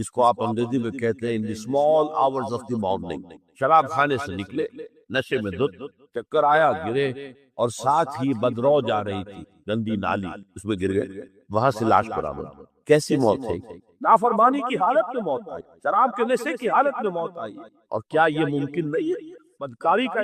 جس کو آپ انگریزی میں کہتے ہیں in the small hours of the morning. شراب خانے سے نکلے، نشے میں دھت، چکر آیا، گرے، اور ساتھ ہی بدرو جا رہی تھی گندی نالی، اس میں گر گئے، وہاں سے لاش برآمد. کیسی موت ہے؟ نافرمانی کی حالت میں موت آئی، شراب کے نشے کی حالت میں موت آئی. اور کیا یہ ممکن نہیں ہے؟ بدکاری کا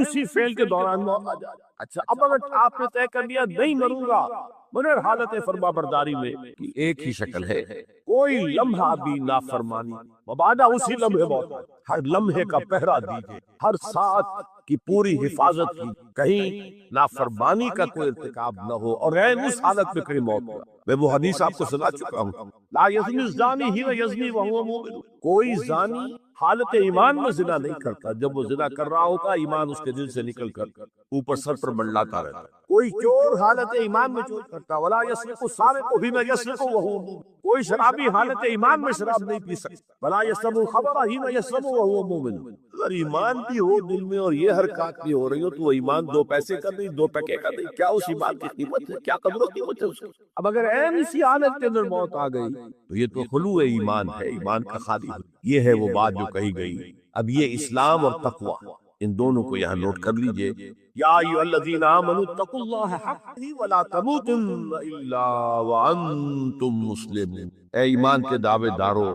اسی فعل کے دوران موت آ جائے. اچھا، اب اگر آپ نے طے کر لیا نہیں مروں گا مگر حالت فرما برداری میں، کہ ایک ہی شکل ہے، کوئی لمحہ بھی نافرمانی، مبادا اسی لمحے موت آئے. ہر لمحے کا پہرا دیجئے، ہر ساتھ کی پوری حفاظت کی، کہیں نافرمانی کا کوئی ارتکاب نہ ہو، اور اس حالت میں کہیں موت ہو. میں وہ حدیث آپ کو سنا چکا ہوں، لا یزنی الزانی حین یزنی وہو مؤمن. کوئی زانی حالت ایمان میں زنا نہیں کرتا، جب وہ زنا کر رہا ہوتا ایمان اس کے دل سے نکل کر اوپر سر پر منڈلاتا رہتا. کوئی چور حالت ایمان میں چور کرتا، ولا یسرق السارق حین یسرق وہو مؤمن. کوئی شرابی حالت ایمان میں شراب نہیں پی سکتا، ولا یشرب الخمر حین یشرب وہو مؤمن. اگر ایمان بھی ہو دل میں اور یہ حرکات بھی ہو رہی ہو تو وہ ایمان دو پیسے کا نہیں، دو ٹکے کا نہیں. کیا اس ایمان کی قیمت ہے؟ کیا قدر و قیمت ہے اس کی؟ اب اگر ایسی حالت کے اندر موت آ گئی تو یہ تو خلوع ایمان ہے، ایمان کا خالی. یہ ہے وہ بات جو کہی گئی. اب یہ اسلام اور تقوی، ان دونوں کو یہاں نوٹ کر لیجئے. یا ایھا الذین آمنوا اتقوا اللہ حق تقاته ولا تموتن الا وانتم مسلمون. اے ایمان کے دعوے دارو،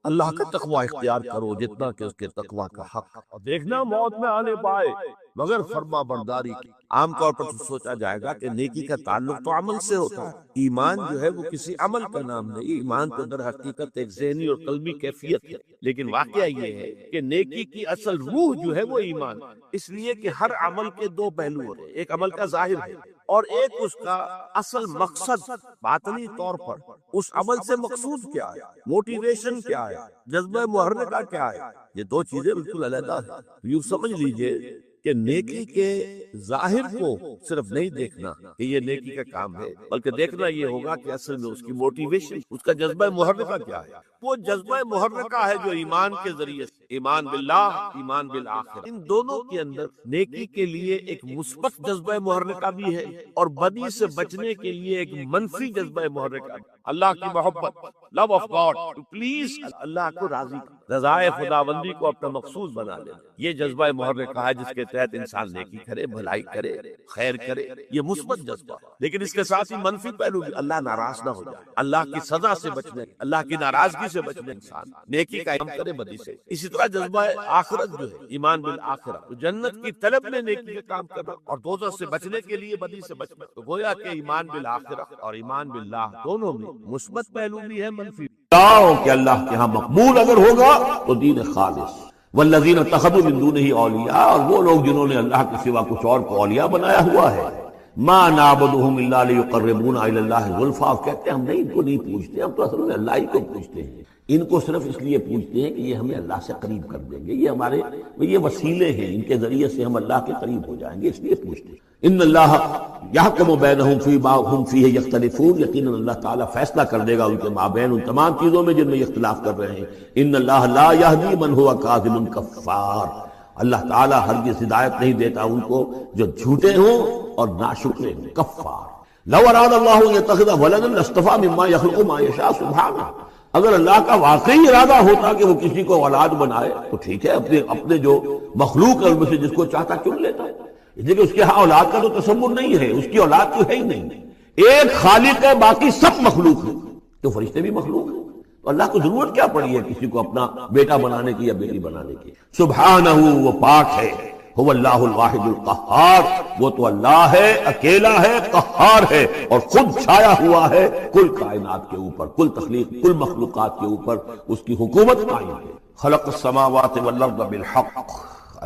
اللہ کا تقوی اختیار کرو جتنا کہ اس کے تقوی کا حق، اور دیکھنا موت میں آنے پائے مگر فرما برداری کی. عام طور پر تو سوچا جائے گا کہ نیکی کا تعلق تو عمل سے ہوتا ہے. ایمان جو ہے وہ کسی عمل کا نام نہیں، ایمان تو در حقیقت ایک ذہنی اور قلبی کیفیت ہے. لیکن واقعہ یہ ہے کہ نیکی کی اصل روح جو ہے وہ ایمان، اس لیے کہ ہر عمل کے دو پہلو ہوتے ہیں. ایک عمل کا ظاہر ہے اور ایک اس کا اصل مقصد. باطنی طور پر اس عمل سے مقصود کیا ہے، موٹیویشن کیا ہے، جذبہ محرکہ کیا ہے، یہ دو چیزیں بالکل علیحدہ ہیں. یوں سمجھ لیجئے کہ نیکی کے ظاہر کو صرف نہیں دیکھنا کہ یہ نیکی کا کام ہے، بلکہ دیکھنا یہ ہوگا کہ اصل میں اس کی موٹیویشن، اس کا جذبہ محرکہ کیا ہے. وہ جذبہ محرکہ ہے جو ایمان کے ذریعے سے، ایمان باللہ، ایمان بالآخرہ، ان دونوں کے اندر نیکی کے لیے ایک مثبت جذبہ محرکہ بھی ہے اور بدی سے بچنے کے لیے ایک منفی جذبہ محرکہ بھی. اللہ کی محبت، love of God, to please Allah کو راضی، رضائے خداوندی کو اپنا مقصود بنا لینا، یہ جذبہ محرکہ ہے جس کے تحت انسان نیکی کرے، بھلائی کرے، خیر کرے. یہ مثبت جذبہ. لیکن اس کے ساتھ ہی منفی پہلو بھی، اللہ ناراض نہ ہو جائے، اللہ کی سزا سے بچنے، اللہ کی ناراضگی سے بچنے انسان نیکی کا کام کرے، بدی سے. اسی طرح جذبہ آخرت جو ہے، ایمان بالآخرہ، تو جنت کی طلب میں نیکی کا کام کرنا اور دوزخ سے بچنے کے لیے بدی سے بچنا. تو گویا کہ ایمان بالآخرہ اور ایمان باللہ دونوں میں مثبت پہلو بھی ہے، منفی. کہ اللہ کے ہاں مقبول اگر ہوگا تو دین خالص. والذین اتخذوا من دونہ اولیاء، اور وہ لوگ جنہوں نے اللہ کے سوا کچھ اور کو اولیاء بنایا ہوا ہے. ما نعبدهم الا لیقربونا الی اللہ زلفیٰ، کہتے ہیں ہم نہیں، ان کو نہیں پوچھتے، ہم تو اصل میں اللہ ہی کو پوچھتے ہیں. ان کو صرف اس لیے پوچھتے ہیں کہ یہ ہمیں اللہ سے قریب کر دیں گے، یہ ہمارے یہ وسیلے ہیں، ان کے ذریعے سے ہم اللہ کے قریب ہو جائیں گے، اس لیے پوچھتے ہیں. ان اللہ یحکم بینہم فیما ہم فیہ یختلفون، یقیناً اللہ تعالیٰ فیصلہ کر دے گا ان کے مابین ان تمام چیزوں میں جن میں اختلاف کر رہے ہیں. ان اللہ لا یہدی من ہوا کاذب کفار، اللہ تعالیٰ ہرگز ہدایت نہیں دیتا ان کو جو جھوٹے ہوں اور ناشکرے ہوں، کفار. لو اراد اللہ ان یتخذ ولدا لاصطفى مما یخلق ما یشاء سبحانہ، اگر اللہ کا واقعی ارادہ ہوتا کہ وہ کسی کو اولاد بنائے تو ٹھیک ہے، اپنے جو مخلوق ہے ان میں سے جس کو چاہتا چن لیتا ہے. لیکن اس کے ہاں اولاد کا تو تصور نہیں ہے، اس کی اولاد تو ہے ہی نہیں. ایک خالق ہے، باقی سب مخلوق ہے، تو فرشتے بھی مخلوق ہیں. تو اللہ کو ضرورت کیا پڑی ہے کسی کو اپنا بیٹا بنانے کی یا بیٹی بنانے کی. سبحانہ، وہ پاک ہے. هو اللہ الواحد القہار، وہ تو اللہ ہے، اکیلا ہے، قہار ہے، اور خود چھایا ہوا ہے کل کائنات کے اوپر، کل تخلیق، کل مخلوقات کے اوپر اس کی حکومت قائم ہے. خلق السماوات والارض بالحق،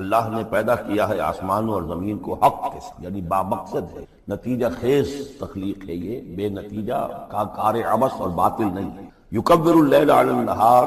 اللہ نے پیدا کیا ہے آسمانوں اور زمین کو حق کے ساتھ، یعنی با مقصد ہے، نتیجہ خیز تخلیق ہے، یہ بے نتیجہ کا کار عبث اور باطل نہیں ہے. یکبر اللیل علی النہار،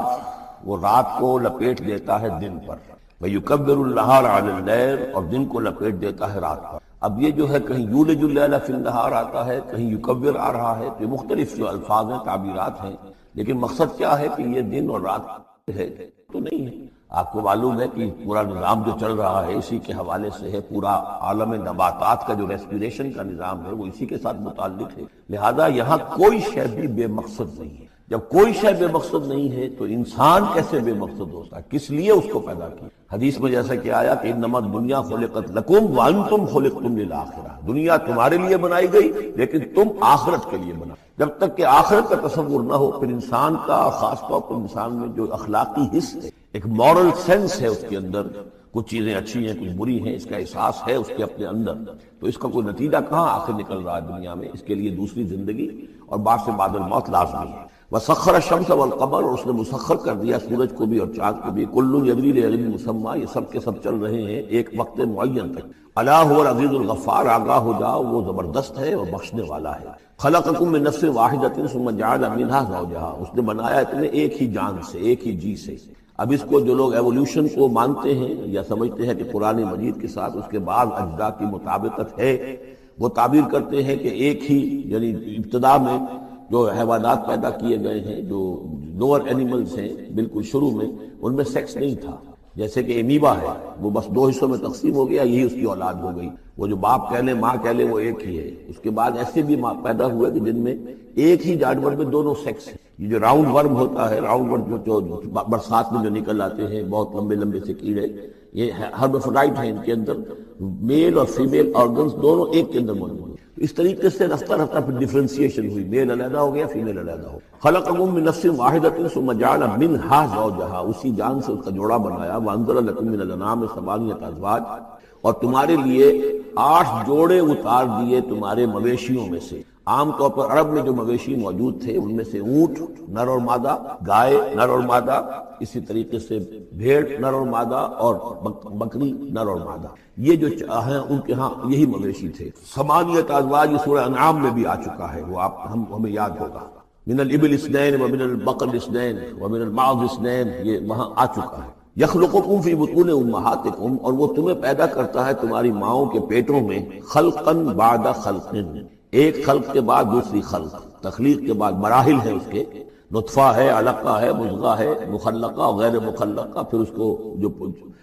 وہ رات کو لپیٹ دیتا ہے دن پر، وَيُكَبِّرُ النَّهَارَ عَلَى اللَّيْلِ، اور دن کو لپیٹ دیتا ہے رات پر. اب یہ جو ہے کہیں یولج اللیل فی النہار آتا ہے، کہیں یکبر آ رہا ہے، تو مختلف جو الفاظ ہیں، تعبیرات ہیں، لیکن مقصد کیا ہے کہ یہ دن اور رات ہے تو نہیں ہے. آپ کو معلوم ہے کہ پورا نظام جو چل رہا ہے اسی کے حوالے سے ہے، پورا عالم نباتات کا جو ریسپیریشن کا نظام ہے وہ اسی کے ساتھ متعلق ہے. لہذا یہاں کوئی شے بھی بے مقصد نہیں ہے، جب کوئی شے بے مقصد نہیں ہے تو انسان کیسے بے مقصد ہوتا ہے؟ کس لیے اس کو پیدا کیا؟ حدیث میں جیسا کہ آیا کہ انما الدنیا خلقت لکم وانتم خلقتم للآخرہ، دنیا تمہارے لیے بنائی گئی لیکن تم آخرت کے لیے بنا۔ جب تک کہ آخرت کا تصور نہ ہو پھر انسان کا، خاص طور پر انسان میں جو اخلاقی حص ہے، ایک مورل سینس ہے اس کے اندر، کچھ چیزیں اچھی ہیں کچھ بری ہیں، اس کا احساس ہے اس کے اپنے اندر، تو اس کا کوئی نتیجہ کہاں آخر نکل رہا ہے دنیا میں؟ اس کے لیے دوسری زندگی اور بعد سے بعد الموت لازمی ہے۔ وسخر الشمس والقمر، اور اس نے مسخر کر دیا سورج کو بھی اور چاند کو بھی، کل یجری لاجل مسمى، یہ سب کے سب چل رہے ہیں ایک وقت معین تک۔ الا هو العزیز الغفار، آگاہ ہو جاؤ وہ زبردست ہے اور بخشنے والا ہے۔ خلقکم من نفس واحدۃ ثم جعل منها زوجها، اس نے بنایا تمہیں ایک ہی جان سے، ایک ہی جی سے۔ اب اس کو جو لوگ ایولیوشن کو مانتے ہیں یا سمجھتے ہیں کہ قرآن مجید کے ساتھ اس کے بعد اجزاء کی مطابقت ہے، وہ تعبیر کرتے ہیں کہ ایک ہی، یعنی ابتدا میں جو حیوانات پیدا کیے گئے ہیں، جو لوور اینیملز ہیں بالکل شروع میں، ان میں سیکس نہیں تھا، جیسے کہ امیبا ہے وہ بس دو حصوں میں تقسیم ہو گیا، یہی اس کی اولاد ہو گئی، وہ جو باپ کہہ لیں ماں کہہ لیں وہ ایک ہی ہے۔ اس کے بعد ایسے بھی پیدا ہوئے کہ جن میں ایک ہی جانور میں دونوں سیکس ہیں۔ یہ جو راؤنڈ ورم ہوتا ہے، راؤنڈ ورم جو برسات میں جو نکل آتے ہیں بہت لمبے لمبے سے کیڑے، یہ ہرمافرڈائٹ ہیں، ان کے اندر میل اور فیمیل آرگنز دونوں ایک کے اندر موجود ہیں۔ اس طریقے سے رفتہ رفتہ پھر ڈیفرینسیشن ہوئی، میل علیحدہ ہو گیا، فیمیل علیحدہ ہو گیا۔ خلقکم من نفس واحدۃ ثم جعل منها زوجها، اسی جان سے اس کا جوڑا بنایا۔ وانزل لکم من الانعام ثمانیۃ ازواج، اور تمہارے لیے 8 جوڑے اتار دیے تمہارے مویشیوں میں سے۔ عام طور پر عرب میں جو مویشی موجود تھے ان میں سے اونٹ نر اور مادہ، گائے نر اور مادہ، اسی طریقے سے بھیڑ نر اور مادہ، اور بکری نر اور مادہ، یہ جو ہیں ان کے ہاں یہی مویشی تھے۔ ثمانیۃ ازواج یہ سورہ انعام میں بھی آ چکا ہے، وہ ہمیں یاد ہوگا۔ من الابل اثنین ومن البقر اثنین ومن المعز اثنین، یہ وہاں آ چکا ہے۔ یخلقکم فی بطون امہاتکم، اور وہ تمہیں پیدا کرتا ہے تمہاری ماؤں کے پیٹوں میں، خلقا بعد خلق، ایک خلق کے بعد دوسری خلق، تخلیق کے بعد مراحل ہیں اس کے، نطفہ ہے، علقہ ہے، مضغہ ہے، مخلقہ اور غیر مخلقہ، پھر اس کو جو،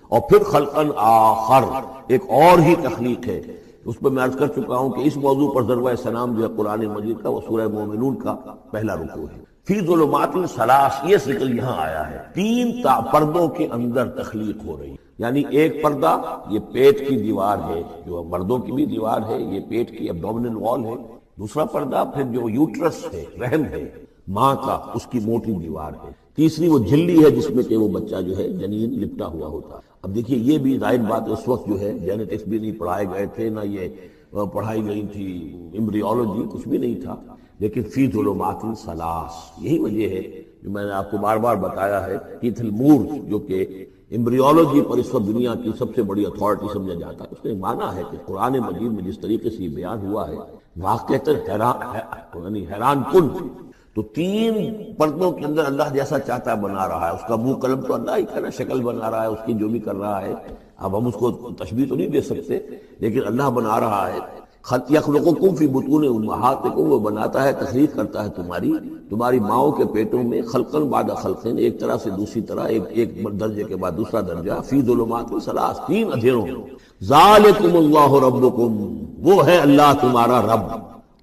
اور پھر خلقا آخر، ایک اور ہی تخلیق ہے۔ اس پہ میں عرض کر چکا ہوں کہ اس موضوع پر ضربہ سلام جو ہے قرآن مجید کا، وہ سورہ مومنون کا پہلا رکوع ہے۔ فی ظلمات ثلاث، یہ ذکر یہاں آیا ہے، 3 پردوں کے اندر تخلیق ہو رہی ہے، یعنی ایک پردہ یہ پیٹ کی دیوار ہے، جو مردوں کی بھی دیوار ہے، یہ پیٹ کی ایبڈومینل وال ہے۔ دوسرا پردہ پھر جو یوٹرس ہے، رحم ہے ماں کا، اس کی موٹی دیوار ہے۔ تیسری وہ جھلی ہے جس میں کہ وہ بچہ جو ہے جنین لپٹا ہوا ہوتا ہے۔ اب دیکھیے یہ بھی ظاہر بات ہے، اس وقت جو ہے جینیٹکس بھی نہیں پڑھائے گئے تھے، نہ یہ پڑھائی گئی تھی ایمبریولوجی، کچھ بھی نہیں تھا، لیکن فی ظلمات ثلاث، یہی وجہ ہے جو میں نے آپ کو بار بار بتایا ہے۔ کیتھل مور جو کہ ایمبریولوجی پر اس وقت دنیا کی سب سے بڑی اتھارٹی سمجھا جاتا ہے، اس نے مانا ہے کہ قرآن مجید میں جس طریقے سے یہ بیان ہوا ہے واقعتاً حیران کن۔ تو 3 پردوں کے اندر اللہ جیسا چاہتا بنا رہا ہے، اس کا منہ قلم تو اللہ ہی کا نا، شکل بنا رہا ہے اس کی جو بھی کر رہا ہے، اب ہم اس کو تشبیہ تو نہیں دے سکتے، لیکن اللہ بنا رہا ہے۔ یخلقکم فی بطون امہاتکم، وہ بناتا ہے، تخلیق کرتا ہے تمہاری ماؤں کے پیٹوں میں، خلقا بعد خلق، ایک طرح سے دوسری طرح، ایک درجے کے بعد دوسرا درجہ، فی ظلمات ثلاث، 3 اندھیروں میں۔ ذالکم اللہ ربکم، وہ ہے اللہ تمہارا رب،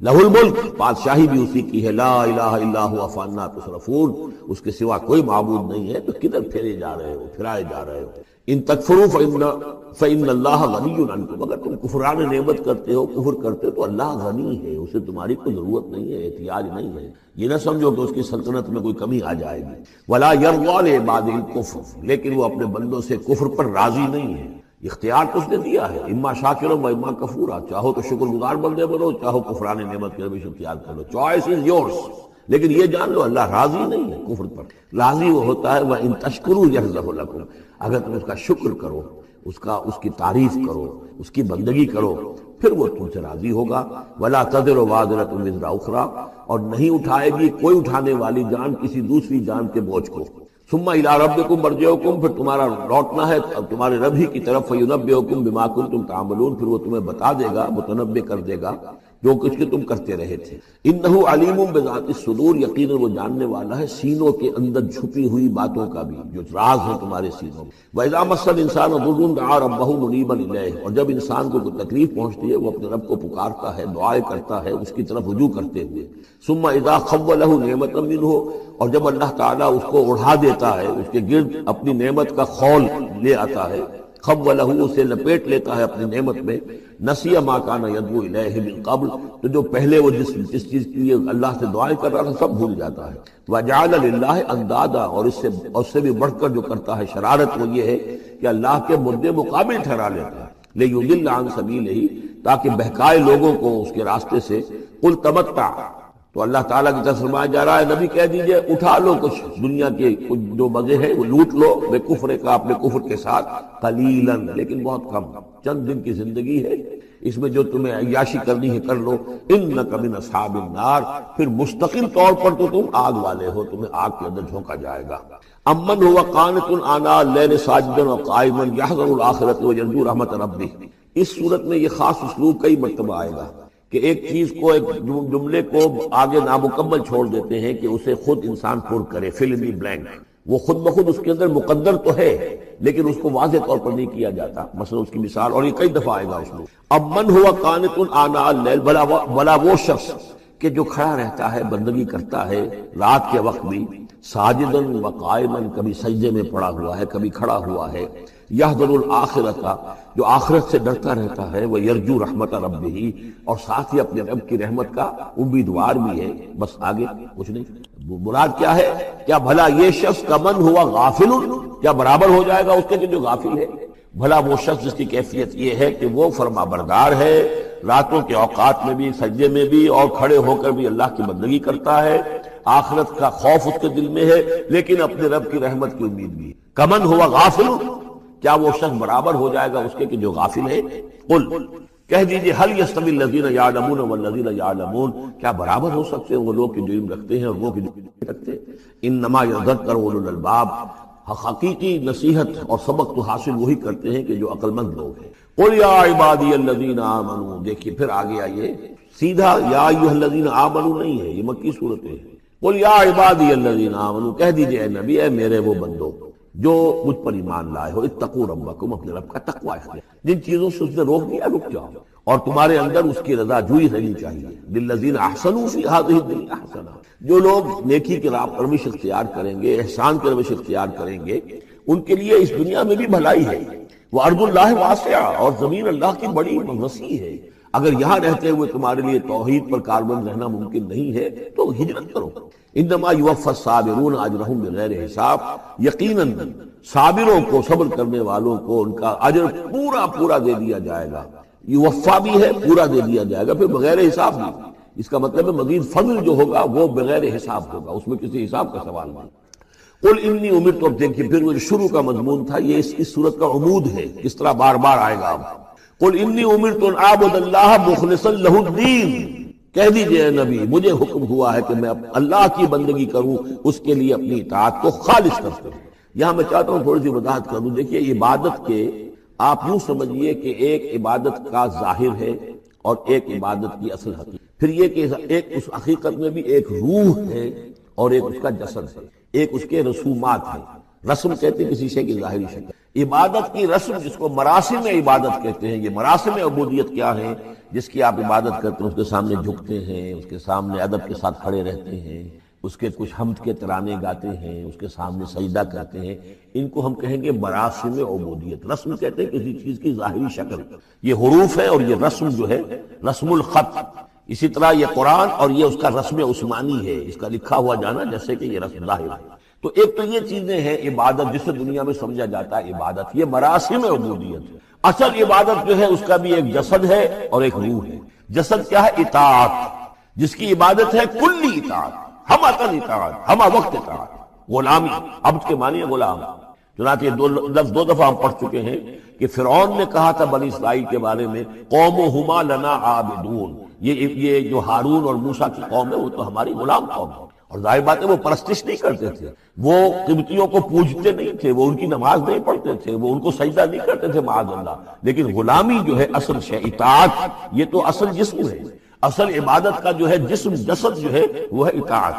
لہ الملک، بادشاہی بھی اسی کی ہے، لا الہ الا هو فانا تصرفون، اس کے سوا کوئی معبود نہیں ہے، تو کدھر پھرائے جا رہے ہو۔ ان تکفروا فإن اللہ غنی عنکم، اگر تم کفران نعمت کرتے ہو، کفر کرتے ہو، تو اللہ غنی ہے، اسے تمہاری کوئی ضرورت نہیں ہے، احتیاج نہیں ہے، یہ نہ سمجھو کہ اس کی سلطنت میں کوئی کمی آ جائے گی۔ ولا یرضی لعبادہ الکفر، لیکن وہ اپنے بندوں سے کفر پر راضی نہیں ہے، اختیار تو اس نے دیا ہے، اما شاکرا و اما کفورا، چاہو تو شکر گزار بندے بنو، چاہو کفران نعمت کے روش اختیار کرو، چوائس از یورس۔ لیکن یہ جان لو اللہ راضی نہیں ہے کفر پر، راضی وہ ہوتا ہے وَإِن تَشْكُرُوا يَرْضَهُ لَكُمْ، اگر تم اس کا شکر کرو، اس کی تعریف کرو، اس کی بندگی کرو، پھر وہ تم سے راضی ہوگا۔ وَلَا تَزِرُ وَازِرَةٌ وِزْرَ أُخْرَىٰ، اور نہیں اٹھائے گی کوئی اٹھانے والی جان کسی دوسری جان کے بوجھ کو۔ ثُمَّ إِلَىٰ رَبِّكُمْ مَرْجِعُكُمْ، پھر تمہارا لوٹنا ہے تمہارے رب ہی کی طرف، فَيُنَبِّئُكُمْ بِمَا كُنتُمْ تَعْمَلُونَ، پھر وہ تمہیں بتا دے گا، متنبع کر دے گا جو کچھ کہ تم کرتے رہے تھے۔ انہ علیم بذات الصدور، یقیناً وہ جاننے والا ہے سینوں کے اندر چھپی ہوئی باتوں کا بھی، جو راز ہیں تمہارے سینوں میں۔ وَإِذَا مَسَّ الْإِنسَانَ ضُرٌّ دَعَا رَبَّهُ مُنِيبًا إِلَيْهِ، اور جب انسان کو کوئی تکلیف پہنچتی ہے وہ اپنے رب کو پکارتا ہے، دعائیں کرتا ہے اس کی طرف رجوع کرتے ہوئے۔ ثُمَّ إِذَا خَوَّلَهُ نِعْمَةً مِّنْهُ، اور جب اللہ تعالیٰ اس کو اڑا دیتا ہے، اس کے گرد اپنی نعمت کا خول لے آتا ہے، خولہ اسے لپیٹ لیتا ہے اپنی نعمت میں، نسی ما کان یدعو الیہ من قبل، تو جو پہلے وہ جس چیز کے لیے اللہ سے دعائیں کر رہا تھا سب بھول جاتا ہے۔ وجعل للہ اندادا، اور اس سے بھی بڑھ کر جو کرتا ہے شرارت وہ یہ ہے کہ اللہ کے مد مقابل ٹھہرا لیتا ہے، لیضل عن سبیلہ، تاکہ بہکائے لوگوں کو اس کے راستے سے۔ قل تمتع، تو اللہ تعالیٰ کی طرف فرمایا جا رہا ہے نبی کہہ دیجئے اٹھا لو کچھ دنیا کے کچھ جو مزے ہیں وہ لوٹ لو، بے کفر کا اپنے کفر کے ساتھ، قلیلاً، لیکن بہت کم، چند دن کی زندگی ہے، اس میں جو تمہیں عیاشی کرنی ہے کر لو۔ انک من اصحاب النار، پھر مستقل طور پر تو تم آگ والے ہو، تمہیں آگ کے اندر جھونکا جائے گا۔ امن هو قانت آناء اللیل ساجدا وقائما یحذر الآخرۃ ویرجو رحمت ربہ، اس صورت میں یہ خاص اسلوب کئی مرتبہ آئے گا کہ ایک چیز کو، ایک جملے کو آگے نامکمل چھوڑ دیتے ہیں کہ اسے خود انسان پر کرے، فل ان دی بلینک، وہ خود بخود اس کے اندر مقدر تو ہے لیکن اس کو واضح طور پر نہیں کیا جاتا۔ مثلا اس کی مثال، اور یہ کئی دفعہ آئے گا اس میں، اب من ہوا قانت آناء اللیل، بلا وہ شخص کہ جو کھڑا رہتا ہے، بندگی کرتا ہے رات کے وقت بھی، ساجدن و قائما، کبھی سجدے میں پڑا ہوا ہے کبھی کھڑا ہوا ہے، یحذر الآخرۃ، جو آخرت سے ڈرتا رہتا ہے، وہ یرجو رحمت ربہ، اور ساتھ ہی اپنے رب کی رحمت کا امیدوار بھی ہے۔ بس آگے کچھ نہیں، مراد کیا ہے؟ کیا بھلا یہ شخص کمن ہوا غافل، کیا برابر ہو جائے گا اس کے کہ جو غافل ہے؟ بھلا وہ شخص جس کی کیفیت یہ ہے کہ وہ فرما بردار ہے، راتوں کے اوقات میں بھی، سجدے میں بھی، اور کھڑے ہو کر بھی اللہ کی بندگی کرتا ہے، آخرت کا خوف اس کے دل میں ہے، لیکن اپنے رب کی رحمت کی امید بھی۔ کمن ہوا غافل، کیا وہ شخص برابر ہو جائے گا اس کے کہ جو غافل ہے؟ قل، کہہ دیجئے هل يستوي الذين يعلمون والذين يعلمون، کیا برابر ہو سکتے ہیں وہ لوگ کہ جو علم رکھتے ہیں اور وہ کہ جو نہیں رکھتے؟ انما يذكر اولو الالباب، حقیقی نصیحت اور سبق تو حاصل وہی کرتے ہیں کہ جو عقل مند لوگ ہیں۔ قل یا عبادی الذین آمنوا، دیکھیے پھر آگے آئیے، سیدھا یا ایھا الذین آمنوا نہیں ہے، یہ مکی صورت ہے۔ قل یا عبادی الذین آمنوا، کہہ دیجئے اے نبی، اے میرے وہ بندو جو مجھ پر ایمان لائے ہو، اتقوا ربکم، اپنے رب کا تقوی اختیار، جن چیزوں سے اس نے روک دیا رک جاؤ، اور تمہارے اندر اس کی رضا جوئی رہنی چاہیے۔ للذین احسنوا فی ہذہ الدنیا حسنہ، جو لوگ نیکی کی روش اختیار کریں گے، احسان کی روش اختیار کریں گے، ان کے لیے اس دنیا میں بھی بھلائی ہے۔ وارض اللہ واسعہ، اور زمین اللہ کی بڑی وسیع ہے۔ اگر یہاں رہتے ہوئے تمہارے لیے توحید پر کاربند رہنا ممکن نہیں ہے تو ہجرت کرو۔ انما یوفی الصابرون اجرہم بغیر حساب، یقیناً صابروں کو، صبر کرنے والوں کو ان کا اجر پورا پورا دے دیا جائے گا۔ یوفا بھی ہے، پورا دے دیا جائے گا، پھر بغیر حساب بھی، اس کا مطلب ہے مزید فضل جو ہوگا وہ بغیر حساب ہوگا، اس میں کسی حساب کا سوال نہیں۔ قل انی امرت، اب دیکھیے پھر وہ جو شروع کا مضمون تھا یہ اس صورت کا عمود ہے، کس طرح بار بار آئے گا۔ قل انی امرت ان اعبد اللہ مخلصا لہ الدین، کہہ دیجئے اے نبی مجھے حکم ہوا ہے کہ میں اللہ کی بندگی کروں، اس کے لیے اپنی اطاعت کو خالص کرتا ہوں۔ یہاں میں چاہتا ہوں تھوڑی سی وضاحت کر دوں۔ دیکھیے عبادت کے آپ یوں سمجھیے کہ ایک عبادت کا ظاہر ہے اور ایک عبادت کی اصل حقیقت، پھر یہ کہ ایک اس حقیقت میں بھی ایک روح ہے اور ایک اس کا جسد ہے، ایک اس کے رسومات ہیں۔ رسم کہتے ہیں کسی شے کی ظاہری شکل، عبادت کی رسم جس کو مراسم عبادت کہتے ہیں۔ یہ مراسم عبودیت کیا ہے؟ جس کی آپ عبادت کرتے ہیں، اس کے سامنے جھکتے ہیں، اس کے سامنے ادب کے ساتھ کھڑے رہتے ہیں، اس کے کچھ حمد کے ترانے گاتے ہیں، اس کے سامنے سجدہ کرتے ہیں، ان کو ہم کہیں گے مراسم عبودیت۔ رسم کہتے ہیں کسی چیز کی ظاہری شکل، یہ حروف ہے، اور یہ رسم جو ہے رسم الخط، اسی طرح یہ قرآن اور یہ اس کا رسم عثمانی ہے، اس کا لکھا ہوا جانا جیسے کہ یہ رسم ظاہر ہے۔ تو ایک تو یہ چیزیں ہیں عبادت جسے دنیا میں سمجھا جاتا ہے عبادت، یہ مراسم عبودیت۔ اصل عبادت جو ہے اس کا بھی ایک جسد ہے اور ایک روح ہے۔ جسد کیا ہے؟ اطاعت، جس کی عبادت ہے کلی اطاعت، ہم اطاعت، ہم وقت اطاعت، غلامی، عبد کے معنی ہے غلام۔ چنانچہ یہ لفظ دو دفعہ ہم پڑھ چکے ہیں کہ فرعون نے کہا تھا بنی اسرائیل کے بارے میں قومہما لنا عابدون، یہ جو ہارون اور موسیٰ کی قوم ہے وہ تو ہماری غلام قوم ہے۔ اور ظاہر بات ہے وہ پرستش نہیں کرتے تھے، وہ قبطیوں کو پوجتے نہیں تھے، وہ ان کی نماز نہیں پڑھتے تھے، وہ ان کو سجدہ نہیں کرتے تھے معاذ اللہ، لیکن غلامی جو ہے اصل شے، اطاعت یہ تو اصل جسم ہے۔ اصل عبادت کا جو ہے جسم جسد جو ہے وہ ہے اطاعت،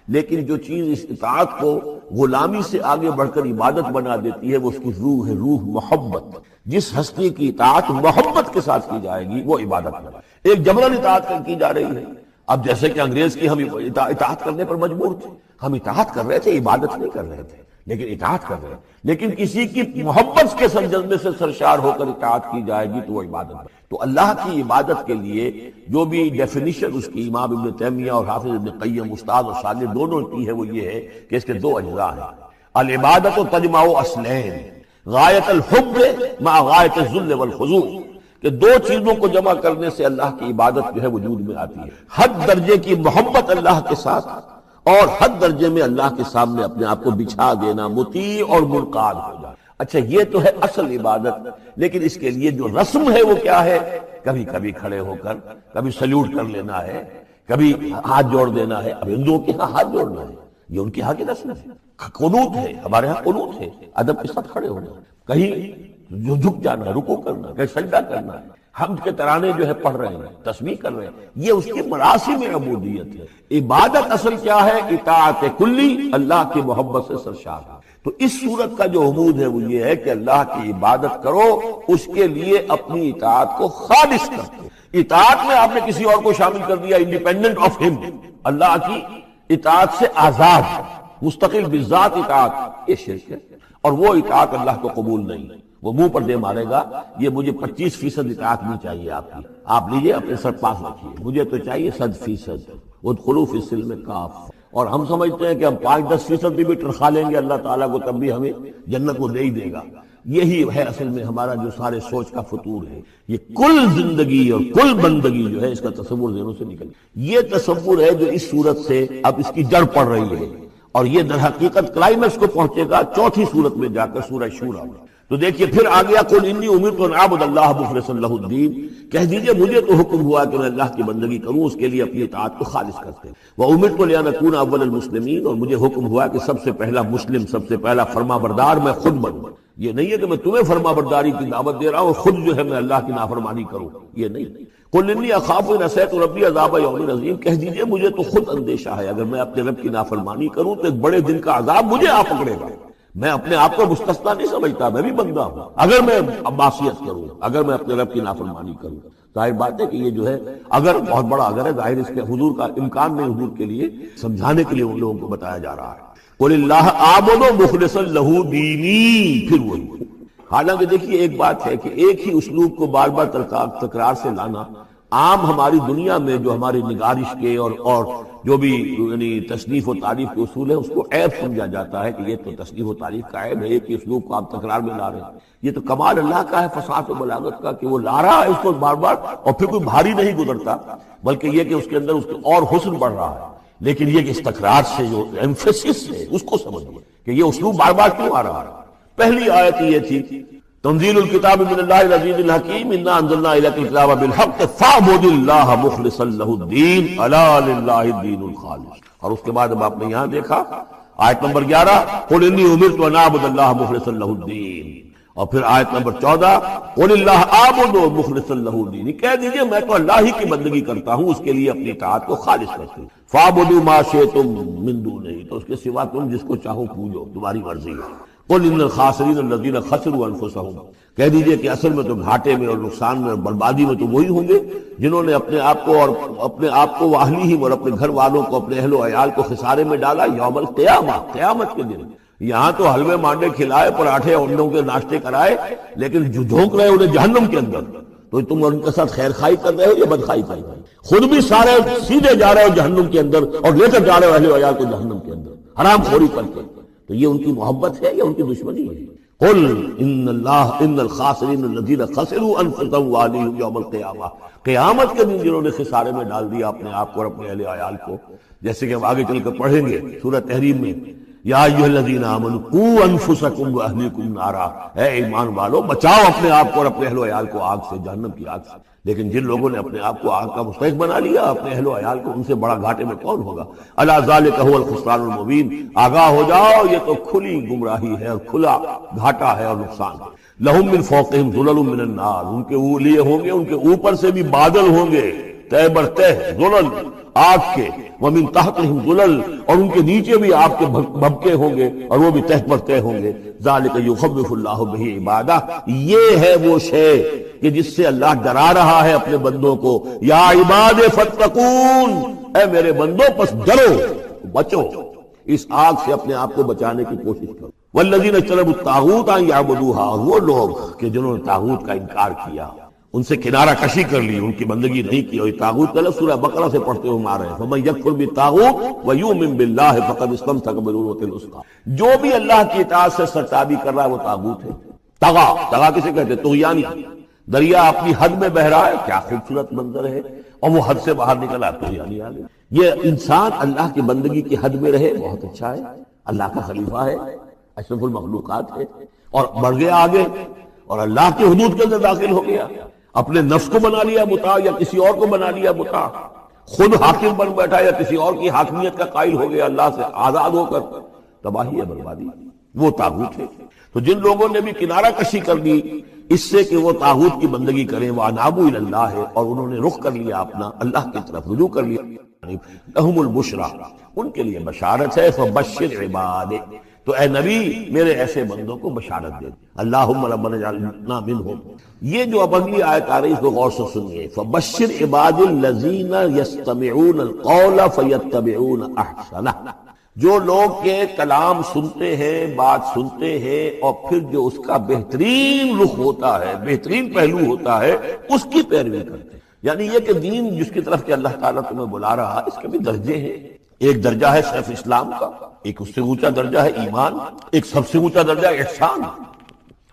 لیکن جو چیز اس اطاعت کو غلامی سے آگے بڑھ کر عبادت بنا دیتی ہے وہ اس کی روح ہے، روح محبت۔ جس ہستی کی اطاعت محبت کے ساتھ کی جائے گی وہ عبادت ہے۔ ایک جبرن اطاعت کی جا رہی ہے، اب جیسے کہ انگریز کی ہم اطاعت کرنے پر مجبور تھے، ہم اطاعت کر رہے تھے، عبادت نہیں کر رہے تھے، لیکن اطاعت کر رہے ہیں۔ لیکن کسی کی محبت کے جذبے سے سرشار ہو کر اطاعت کی جائے گی تو وہ عبادت ہے۔ تو اللہ کی عبادت کے لیے جو بھی ڈیفینیشن اس کی امام ابن تیمیہ اور حافظ ابن قیم استاد اور شاگرد دونوں کی ہے وہ یہ ہے کہ اس کے دو اجزاء ہیں، العبادت تجمع اصلین، غایت الحب مع غایت الذل والخضوع، کہ دو چیزوں کو جمع کرنے سے اللہ کی عبادت جو ہے وجود میں آتی ہے، حد درجے کی محبت اللہ کے ساتھ اور حد درجے میں اللہ کے سامنے اپنے آپ کو بچھا دینا، مطیع اور منقاد ہو جانا۔ اچھا یہ تو ہے اصل عبادت، لیکن اس کے لیے جو رسم ہے وہ کیا ہے؟ کبھی کبھی کھڑے ہو کر کبھی سلیوٹ کر لینا ہے، کبھی ہاتھ جوڑ دینا ہے۔ اب ہندوؤں کے ہاں ہاتھ جوڑنا ہے، یہ ان کے ہاں کی رسم ہے۔ قنوت ہے، ہمارے ہاں قنوت ہے، ادب کے ساتھ کھڑے ہونا، کہیں جو جھک جانا ہے، رکوع کرنا، کہیں سجدہ کرنا ہے، حمد کے ترانے جو ہے پڑھ رہے ہیں، تسبیح کر رہے ہیں، یہ اس کی مراسم عبودیت ہے۔ عبادت اصل کیا ہے؟ اطاعت کلی، اللہ کی محبت سے سرشار ہے۔ تو اس صورت کا جو عمود ہے وہ یہ ہے کہ اللہ کی عبادت کرو، اس کے لیے اپنی اطاعت کو خالص کرو۔ اطاعت میں آپ نے کسی اور کو شامل کر دیا، انڈیپینڈنٹ آف ہم، اللہ کی اطاعت سے آزاد مستقل بذات اطاعت، یہ شرک ہے، اور وہ اطاعت اللہ کو قبول نہیں۔ وہ منہ پر دے مارے گا، یہ مجھے 25% اطاعت نہیں چاہیے آپ کی، آپ لیجئے اپنے سر پاس رکھیے، مجھے تو چاہیے 100%۔ ادخلوا فی السلم کافہ، اور ہم سمجھتے ہیں کہ ہم 5-10% بھی تنخواہ لیں گے اللہ تعالیٰ کو تب بھی ہمیں جنت وہ دے ہی دے گا۔ یہی ہے اصل میں ہمارا جو سارے سوچ کا فطور ہے۔ یہ کل زندگی اور کل بندگی جو ہے اس کا تصور ذہنوں سے نکل، یہ تصور ہے جو اس صورت سے اب اس کی جڑ پڑ رہی ہے، اور یہ در حقیقت کلائمیکس کو پہنچے گا چوتھی صورت میں جا کر سورہ شورى میں۔ تو دیکھیے پھر آ گیا قل انی امرت ان اعبد اللہ مخلصا لہ الدین، کہہ دیجئے مجھے تو حکم ہوا کہ میں اللہ کی بندگی کروں، اس کے لیے اپنی اطاعت کو خالص کرتے ہیں۔ وامرت لان اکون اول المسلمین، اور مجھے حکم ہوا کہ سب سے پہلا مسلم، سب سے پہلا فرما بردار میں خود بنوں۔ یہ نہیں ہے کہ میں تمہیں فرما برداری کی دعوت دے رہا ہوں، خود جو ہے میں اللہ کی نافرمانی کروں، یہ نہیں۔ قل انی اخاف ان عصیت ربی عذاب یوم عظیم، کہہ دیجئے مجھے تو خود اندیشہ ہے اگر میں اپنے رب کی نافرمانی کروں تو ایک بڑے دن کا عذاب مجھے آ پکڑے گا۔ میں اپنے آپ کو مستثنا نہیں سمجھتا، میں بھی بندہ ہوں، اگر میں معصیت کروں، اگر میں اپنے رب کی نافرمانی کروں، ظاہر بات ہے کہ یہ جو ہے اگر بہت بڑا اگر ہے، ظاہر اس کے حضور کا امکان نہیں، حضور کے لیے سمجھانے کے لیے ان لوگوں کو بتایا جا رہا ہے۔ قل اللہ اعبد مخلصا لہ دینی، پھر وہی۔ حالانکہ دیکھیے ایک بات ہے کہ ایک ہی اسلوب کو بار بار تکرار سے لانا عام ہماری دنیا میں جو ہماری نگارش کے اور جو بھی یعنی تصنیف و تعریف کے اصول ہے اس کو عیب سمجھا جاتا ہے کہ یہ تو تصنیف و تعریف کا عیب ہے، ایک ہی اسلوب کو آپ تکرار میں لا رہے ہیں۔ یہ تو کمال اللہ کا ہے، فصاحت و بلاغت کا، کہ وہ لا رہا ہے اس کو بار بار، اور پھر کوئی بھاری نہیں گزرتا، بلکہ یہ کہ اس کے اندر اس کے اور حسن بڑھ رہا ہے۔ لیکن یہ کہ اس تکرار سے جو ایمفیسس ہے اس کو سمجھیے کہ یہ اسلوب بار بار کیوں آ رہا ہے۔ پہلی آیت یہ تھی تنزیل الکتاب من اللہ العزیز الحکیم انا انزلنا الیک الکتاب بالحق فاعبد اللہ مخلصا لہ الدین الا للہ الدین الخالص۔ اور اس کے بعد اب آپ نے یہاں دیکھا آیت نمبر 11 قل انی امرت ان اعبد اللہ مخلصا لہ الدین، اور پھر آیت نمبر 14 قل اللہ اعبد مخلصا لہ الدین، کہہ دیجئے میں تو اللہ ہی کی بندگی کرتا ہوں، اس کے لیے اپنی اطاعت کو خالص کرتا ہوں۔ فاعبدوا ما شئتم من دونہ، تو اس کے سوا تم جس کو چاہو پوجو، تمہاری مرضی ہے۔ قل ان الخاسرین الذین خسروا انفسهم، کہہ دیجئے کہ اصل میں تو گھاٹے میں اور نقصان میں اور بربادی میں تو وہی ہوں گے جنہوں نے اپنے آپ کو و اہلیہم اور اپنے گھر والوں کو، اپنے اہل و عیال کو خسارے میں ڈالا یوم القیامہ، قیامت کے دن۔ یہاں تو حلوے مانڈے کھلائے، پراٹھے انڈوں کے ناشتے کرائے، لیکن جو جھونک رہے انہیں جہنم کے اندر، تو تم ان کے ساتھ خیر خائی کر رہے ہو یا بدخائی کر رہے ہو؟ خود بھی سارے سیدھے جا رہے ہو جہنم کے اندر، اور لے کر جا رہے ہو اہل و عیال کو جہنم کے اندر حرام خوری کر کے۔ تو یہ ان کی محبت ہے یا ان کی دشمنی ہے؟ قل ان الخاسرین الذین خسروا انفسهم واہلیہم یوم القیامہ، قیامت کے دن جنہوں نے خسارے میں ڈال دیا اپنے آپ کو اور اپنے اہل عیال کو، جیسے کہ ہم آگے چل کر پڑھیں گے سورہ تحریم میں، یا ایھا الذین آمنوا قوا انفسکم واہلیکم نارا، اے ایمان والو بچاؤ اپنے آپ کو اور اپنے اہل و عیال کو آگ سے، جہنم کی آگ سے۔ لیکن جن لوگوں نے اپنے آپ کو آگ کا مستحق بنا لیا، اپنے اہل و عیال کو، ان سے بڑا گھاٹے میں کون ہوگا؟ الا ذالک هو الخسران المبین، آگاہ ہو جاؤ یہ تو کھلی گمراہی ہے اور کھلا گھاٹا ہے اور نقصان ہے۔ لہم من فوقہم ظلل من النار، ان کے لیے ہوں گے ان کے اوپر سے بھی بادل ہوں گے، تہ بر تہ ظلل آگ کے، ومن تحتہم ظلل، اور ان کے نیچے بھی آگ کے بھبکے ہوں گے اور وہ بھی تہ پر تہ ہوں گے۔ ذالک یخوف اللہ بہ عبادہ، یہ ہے وہ شے کہ جس سے اللہ ڈرا رہا ہے اپنے بندوں کو۔ یا عباد فاتقون، اے میرے بندوں پس ڈرو، بچو، اس آگ سے اپنے آپ کو بچانے کی کوشش کرو۔ والذین اجتنبوا الطاغوت ان یعبدوها، اور وہ لوگ کہ جنہوں نے طاغوت کا انکار کیا، ان سے کنارہ کشی کر لی، ان کی بندگی نہیں کی، اور یہ طاغوت کا لفظ سورہ بقرہ سے پڑھتے ہوئے آ رہے ہیں، فمن یکفر بالطاغوت ویؤمن باللہ فقد استمسک بالعروۃ الوثقی، جو بھی اللہ کی اطاعت سے سرتابی کر رہا ہے وہ طاغوت ہے۔ طغا کسے کہتے ہیں؟ طغیانی۔ دریا اپنی حد میں بہ رہا ہے، کیا خوبصورت منظر ہے، اور وہ حد سے باہر نکلا طغیانی آ گیا۔ یہ انسان اللہ کی بندگی کی حد میں رہے، بہت اچھا ہے، اللہ کا خلیفہ ہے، اشرف المخلوقات ہے، اور بڑھ گیا آگے اور اللہ کی حدود کے اندر داخل ہو گیا، اپنے نفس کو بنا لیا مطاع یا کسی اور کو بنا لیا مطاع، خود حاکم بن بیٹھا یا کسی اور کی حاکمیت کا قائل ہو گیا اللہ سے آزاد ہو کر، تباہی ہے، بربادی، وہ طاغوت ہے۔ تو جن لوگوں نے بھی کنارہ کشی کر لی اس سے کہ وہ طاغوت کی بندگی کریں، وَأَنَابُوا إِلَى اللَّهِ، اور انہوں نے رخ کر لیا اپنا اللہ کی طرف، رجوع کر لیا، لَهُمُ الْبُشْرَى، ان کے لیے بشارت ہے، فَبَشِّرْ عِبَادِ، تو اے نبی میرے ایسے بندوں کو بشارت دے، اللہم ربنا اجعلنا منہم۔ یہ جو اب اگلی آیت آ رہی ہے اس کو غور سے سنیے، فَبَشِّرْ عِبَادِ الَّذِينَ يَسْتَمِعُونَ الْقَوْلَ فَيَتَّبِعُونَ أَحْسَنَهُ، جو لوگ کے کلام سنتے ہیں، بات سنتے ہیں، اور پھر جو اس کا بہترین رخ ہوتا ہے، بہترین پہلو ہوتا ہے، اس کی پیروی کرتے ہیں۔ یعنی یہ کہ دین جس کی طرف کہ اللہ تعالیٰ تمہیں بلا رہا ہے، اس کے بھی درجے ہیں۔ ایک درجہ ہے صرف اسلام کا، ایک اس سے اونچا درجہ ہے ایمان، ایک سب سے اونچا درجہ ہے احسان،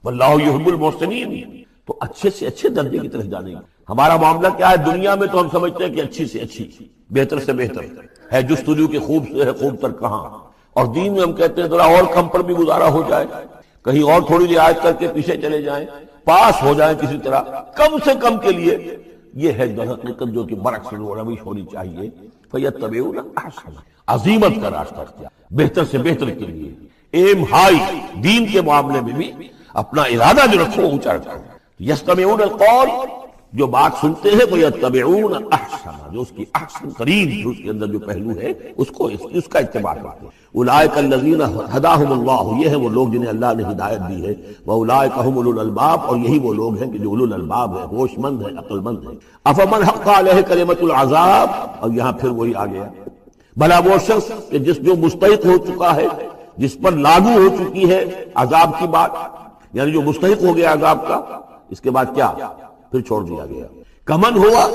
واللہ یحب المحسنین، تو اچھے سے اچھے درجے کی طرف جانے گا۔ ہمارا معاملہ کیا ہے؟ دنیا میں تو ہم سمجھتے ہیں کہ اچھی سے اچھی، بہتر سے بہتر ہے، جستجو کے خوب سے ہے خوب تر کہاں، اور دین میں ہم کہتے ہیں ذرا اور کم پر بھی گزارا ہو جائے، کہیں اور تھوڑی رعایت کر کے پیچھے چلے جائیں، پاس ہو جائیں کسی طرح، کم سے کم کے لیے، یہ ہے حقیقت جو کہ برعکس روش ہونی چاہیے۔ فَيَتَّبِعُونَ أَحْسَنَهُ، عظیمت کا راستہ اختیار، بہتر سے بہتر کے لیے، ایم ہائی، دین کے معاملے میں بھی اپنا ارادہ جو رکھو اونچا رکھو۔ یستمعون القول، جو بات سنتے ہیں، وَيَتَّبِعُونَ أَحْسَنَهُ، جو اس کی احسن ترین جو اس کے اندر جو پہلو ہے اس کا اتباع کرتے ہیں۔ اولئک الذین ھداھم اللہ، یہ ہیں وہ لوگ جنہیں اللہ نے ہدایت دی ہے، واولئک ھم اولو الالباب، اور یہی وہ لوگ ہیں کہ جو اولو الالباب ہیں، ہوش مند ہیں، عقل مند ہیں۔ افمن حق علیہ کلمۃ العذاب، اور یہاں پھر وہی آ گیا، بھلا وہ شخص کہ جو مستحق ہو چکا ہے، جس پر لاگو ہو چکی ہے عذاب کی بات، یعنی جو مستحق ہو گیا عذاب کا، اس کے بعد کیا؟ پھر چھوڑ دیا گیا۔ کمن ہوا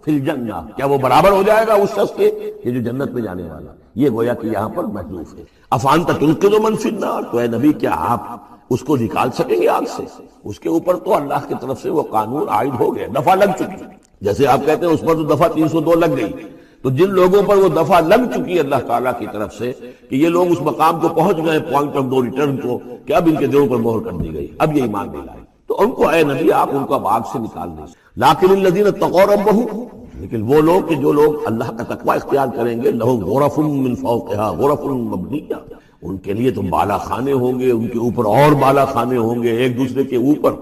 فی الجنہ، کیا وہ برابر ہو جائے گا اس شخص کے کہ جو جنت میں جانے والا؟ یہ گویا کہ یہاں پر محذوف ہے۔ افانت تنقذ من فی النار، تو اے نبی کیا آپ اس کو نکال سکیں گے آگ سے؟ اس کے اوپر تو اللہ کی طرف سے وہ قانون عائد ہو گیا، دفعہ لگ چکی، جیسے آپ کہتے ہیں اس پر تو دفعہ 302 لگ گئی، تو جن لوگوں پر وہ دفعہ لگ چکی ہے اللہ تعالیٰ کی طرف سے کہ یہ لوگ اس مقام کو پہنچ گئے، پوائنٹ آف نو ریٹرن کو، کہ اب ان کے دلوں پر مہر کر دی گئی، اب یہ ایمان نہیں لائے، تو ان کو اے نبی آپ ان کو اب آگ سے نکال دیں۔ لیکن الذین اتقوا ربہم، لیکن وہ لوگ کہ جو لوگ اللہ کا تقوی اختیار کریں گے، لہم غرف من فوقہا غرف مبنیہ، ان کے لیے تو بالا خانے ہوں گے، ان کے اوپر اور بالا خانے ہوں گے، ایک دوسرے کے اوپر۔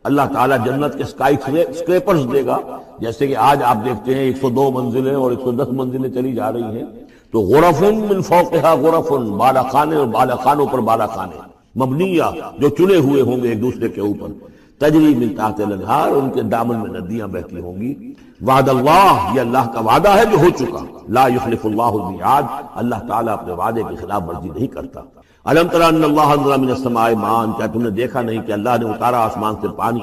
اللہ تعالیٰ جنت کے اسکائی اسکریپرز دے گا، جیسے کہ آج آپ دیکھتے ہیں 102 منزلیں اور 110 منزلیں چلی جا رہی ہیں، تو غرف من فوقہا غرف، بالا خانے اور بالا خانوں پر بالا خانے، مبنیہ، جو چنے ہوئے ہوں گے ایک دوسرے کے اوپر، تجری من تحت الانہار، ان کے دامن میں ندیاں بہتی ہوں گی۔ وعد اللہ، یہ اللہ کا وعدہ ہے جو ہو چکا، لا یخلف اللہ المیعاد، اللہ تعالیٰ اپنے وعدے کی خلاف ورزی نہیں کرتا۔ الم تر ان اللہ انزل من السماء ماء، کیا تم نے دیکھا نہیں کہ اللہ نے اتارا آسمان سے پانی،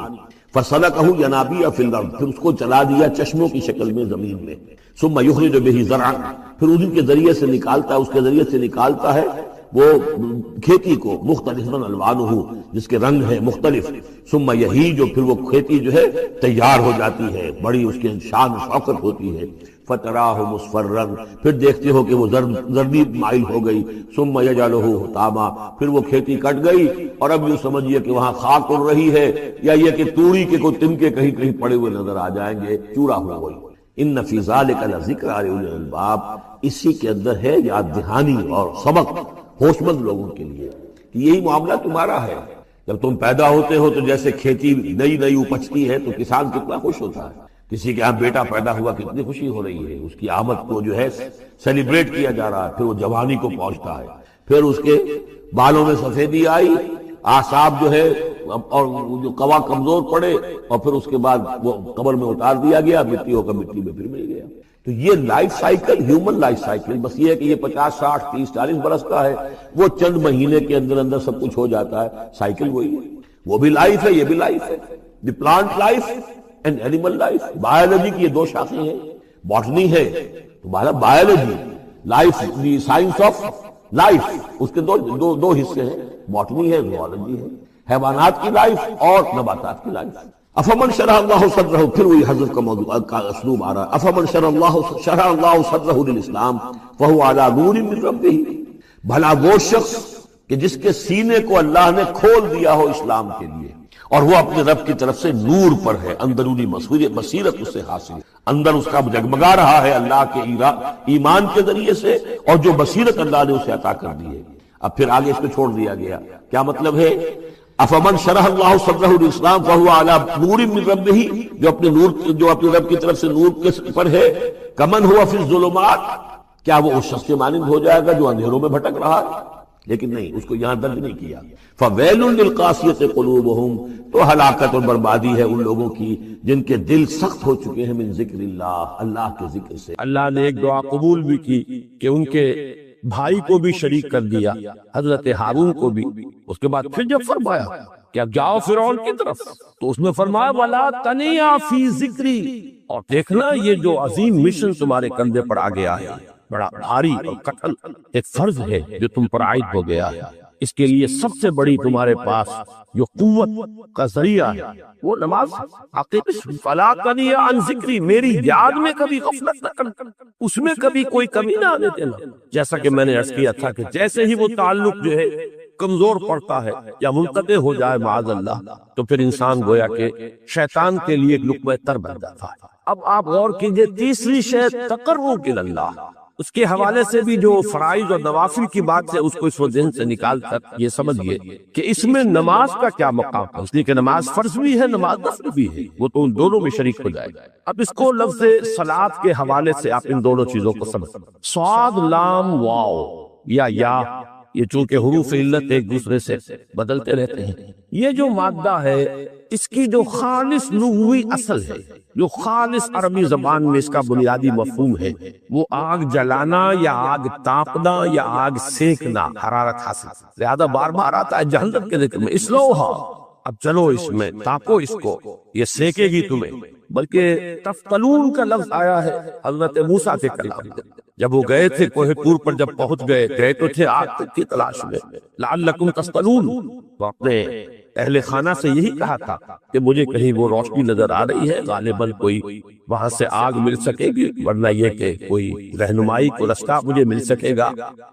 فسلکہ ینابیع فی الارض، پھر اس کو چلا دیا چشموں کی شکل میں زمین میں، ثم یخرج بہ زرعا، پھر ان کے ذریعے سے نکالتا ہے، اس کے ذریعے سے نکالتا ہے وہ کھیتی کو، مختلف الوانہ، جس کے رنگ ہیں مختلف، ثم یہی، جو پھر وہ کھیتی جو ہے تیار ہو جاتی ہے، بڑی اس کے شان و شوکت ہوتی ہے، فتراہ مصفرا، پھر دیکھتے ہو کہ وہ زردی مائل ہو گئی، ثم یجعلہ حطاما، پھر وہ کھیتی کٹ گئی اور اب یوں سمجھیے کہ وہاں خاک اڑ رہی ہے، یا یہ کہ توڑی کے کوئی تنکے کہیں کہیں پڑے ہوئے نظر آ جائیں گے، چورا ہو گئی۔ ان فی ذلک لذکر لأولی الالباب، اسی کے اندر ہے یاد دہانی اور سبق ہوش مند لوگوں کے لیے کہ یہی معاملہ تمہارا ہے۔ جب تم پیدا ہوتے ہو تو جیسے کھیتی نئی نئی اپجتی ہے تو کسان کتنا خوش ہوتا ہے، کسی کے یہاں بیٹا پیدا ہوا کتنی خوشی ہو رہی ہے، اس کی آمد کو جو ہے سیلیبریٹ کیا جا رہا ہے، پھر وہ جوانی کو پہنچتا ہے، پھر اس کے بالوں میں سفیدی آئی، اعصاب جو ہے اور جو قوا کمزور پڑے، اور پھر اس کے بعد وہ قبر میں اتار دیا گیا، مٹی ہو کر مٹی میں پھر مل گیا۔ تو یہ life cycle, human life cycle, بس یہ ہے کہ یہ 50 60 30 40 برس کا ہے، وہ چند مہینے کے اندر اندر سب کچھ ہو جاتا ہے، سائیکل وہی ہے، وہ بھی لائف ہے، یہ بھی لائف ہے۔ The plant life and animal life, biology کی یہ دو شاخیں ہیں، باٹنی ہے تو biology, life the science of life, اس کے دو حصے ہیں، باٹنی ہے، زوالوجی ہے، حیوانات کی لائف اور نباتات کی لائف۔ افمن شرح اللہ صدرہ، پھر وہی حضرت کا موضوع کا اسلوب آ رہا ہے، افمن شرح اللہ صدرہ للاسلام فہو علی نور من ربہ، بھلا وہ شخص کہ جس کے سینے کو اللہ نے کھول دیا ہو اسلام کے لیے، اور وہ اپنے رب کی طرف سے نور پر ہے، اندرونی بصیرت اس سے حاصل، اندر اس کا جگمگا رہا ہے اللہ کے ایمان کے ذریعے سے، اور جو بصیرت اللہ نے اسے عطا کر دی ہے۔ اب پھر آگے اس کو چھوڑ دیا گیا، کیا مطلب ہے؟ افمن شرح اللہ صدرہ للاسلام فہو علی نور من ربہ، جو اپنے رب کی طرف سے نور کے پر ہے، کمن ہوا فی الظلمات، کیا وہ اس شخص کے مانند ہو جائے گا جو اندھیروں میں بھٹک رہا ہے؟ لیکن نہیں، اس کو یہاں درج نہیں کیا۔ فویل للقاسیۃ قلوبہم، تو ہلاکت اور بربادی ہے ان لوگوں کی جن کے دل سخت ہو چکے ہیں من ذکر اللہ، اللہ کے ذکر سے۔ اللہ نے ایک دعا قبول بھی کی کہ ان کے بھائی کو بھی شریک کر دیا، حضرت ہارون کو بھی۔ اس کے بعد پھر جب فرمایا کہ اب جاؤ فرعون کی طرف، تو اس میں فرمایا وَلَا تَنِيَا فِي ذِكْرِي، اور دیکھنا یہ جو عظیم مشن تمہارے کندھے پر آ گیا ہے، بڑا بھاری اور کٹھن ایک فرض ہے جو تم پر عائد ہو گیا ہے، اس کے لیے سب سے بڑی تمہارے پاس جو قوت کا ذریعہ ہے وہ نماز۔ فَلَا تَنِيَا عَنْ ذِكْرِي، میری یاد میں کبھی غفلت نہ کرنا، اس میں کبھی کوئی کمی نہ آنے دینا۔ جیسا کہ میں نے عرض کیا تھا کہ جیسے ہی وہ تعلق جو ہے کمزور پڑتا ہے یا منقطع ہو جائے معاذ اللہ، تو پھر انسان گویا کہ شیطان کے لیے ایک لقمہ تر بن جاتا ہے۔ اب آپ غور کیجئے، تیسری شے تقرب الی اللہ، اس کے حوالے سے بھی جو فرائض اور نوافل کی بات ہے اس کو اس وقت ذہن سے نکال کر یہ سمجھئے کہ اس میں نماز کا کیا مقام ہے، اس لیے کہ نماز فرض بھی ہے، نماز نفل بھی ہے، وہ تو ان دونوں میں شریک ہو جائے گا۔ اب اس کو لفظ صلاۃ کے حوالے سے آپ ان دونوں چیزوں کو سمجھ، صاد لام واو یا یہ چونکہ حروف علت ایک دوسرے سے بدلتے رہتے ہیں، یہ جو مادہ ہے اس کی جو خالص لغوی اصل ہے، جو خالص عربی زبان میں اس کا بنیادی مفہوم ہے، وہ آگ جلانا یا آگ تاپنا یا آگ سیکنا، حرارت حاصل۔ زیادہ بار بار آتا ہے جہنم کے ذکر میں، اسلوہا، اب چلو اس میں تاپو اس کو، یہ سیکے گی تمہیں۔ بلکہ تفتلون کا لفظ آیا ہے حضرت موسیٰ کے کلام میں، جب وہ گئے تھے کوہ طور پر، جب پہنچ گئے تو تھے آگ کی تلاش میں، لعلکم تفتلون، وہ اپنے اہل خانہ سے یہی کہا تھا کہ مجھے کہیں وہ روشنی نظر آ رہی ہے، غالباً کوئی وہاں سے آگ مل سکے گی، ورنہ یہ کہ کوئی رہنمائی کو رستہ مجھے مل سکے گا،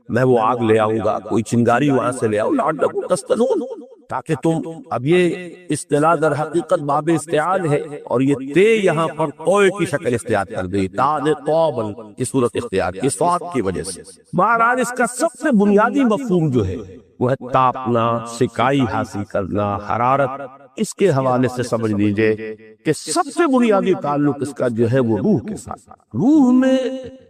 میں وہ آگ لے آؤں گا، کوئی چنگاری وہاں سے لے آؤں، لعلکم تفتلون، تاکہ تم، اب یہ اصطلاح در حقیقت باب استعال ہے، اور یہ تے یہاں پر توئے کی شکل اختیار کر گئی، تان توبل کی صورت اختیار کی صاد کی وجہ سے۔ بہرحال اس کا سب سے بنیادی مفہوم جو ہے وہ ہے تاپنا، سکائی حاصل کرنا، حرارت۔ اس کے حوالے سے سمجھ لیجئے کہ سب سے بنیادی تعلق اس کا جو ہے وہ روح کے ساتھ۔ روح میں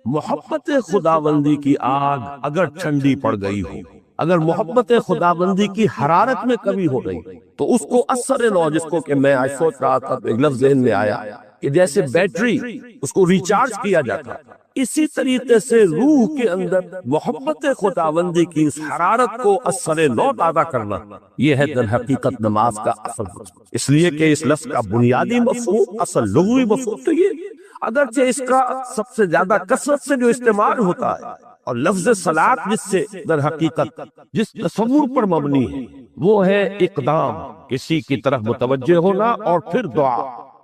محبت خداوندی کی آگ اگر ٹھنڈی پڑ گئی ہو، اگر محبت خداوندی کی حرارت میں کمی ہو رہی تو اس کو اثر لو، جس کو کہ میں آج سوچ رہا تھا تو ایک لفظ ذہن میں آیا کہ جیسے بیٹری اس کو ریچارج کیا جاتا، اسی طریقے سے روح کے اندر محبت خداوندی کی اس حرارت کو اثر لو پیدا کرنا، یہ ہے در حقیقت نماز کا اصل مقصد۔ اس لیے کہ اس لفظ کا بنیادی مفہوم، اصل لغوی مفہوم تو یہ، اگرچہ اس کا سب سے زیادہ کثرت سے جو استعمال ہوتا ہے، اور لفظ صلاۃ جس سے در حقیقت جس تصور پر مبنی ہے وہ ہے اقدام، کسی کی طرف متوجہ ہونا اور پھر دعا۔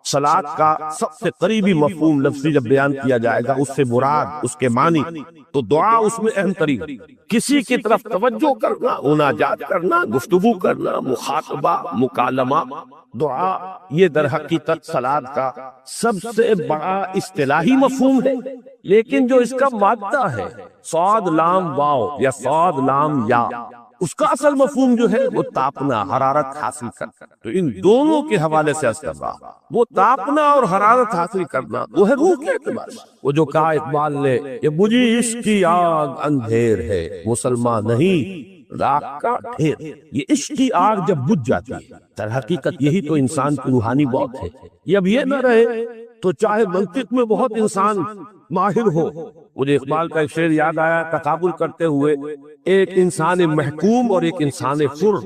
صلاۃ کا سب سے قریبی مفہوم لفظی جب بیان کیا جائے گا، اس سے مراد اس کے معنی، تو دعا اس میں اہم ترین، کسی کی طرف توجہ کرنا، مناجات کرنا، گفتگو کرنا، مخاطبہ، مکالمہ، دعا، یہ در حقیقت صلاۃ کا سب سے بڑا اصطلاحی مفہوم ہے۔ لیکن جو اس کا مادہ ہے صاد لام واو یا صاد لام یا، اس کا اصل مفہوم جو ہے وہ تاپنا، حرارت حاصل کرنا. تو ان دونوں کے حوالے سے عرض کر رہا، وہ تاپنا اور حرارت حاصل کرنا وہ ہے روح کے اعتبار سے. وہ جو کہا اقبال نے کہ بجھی اس کی آگ اندھیر ہے، مسلمان نہیں راکھ کا ڈھیر. یہ عشق کی آگ جب بجھ جاتی ہے، در حقیقت یہی تو انسان کی روحانی موت ہے. یہ اب یہ نہ رہے تو چاہے منطق میں بہت انسان ماہر ہو. مجھے اقبال کا ایک شعر یاد آیا تقابل کرتے ہوئے، ایک انسان محکوم اور ایک انسان حر.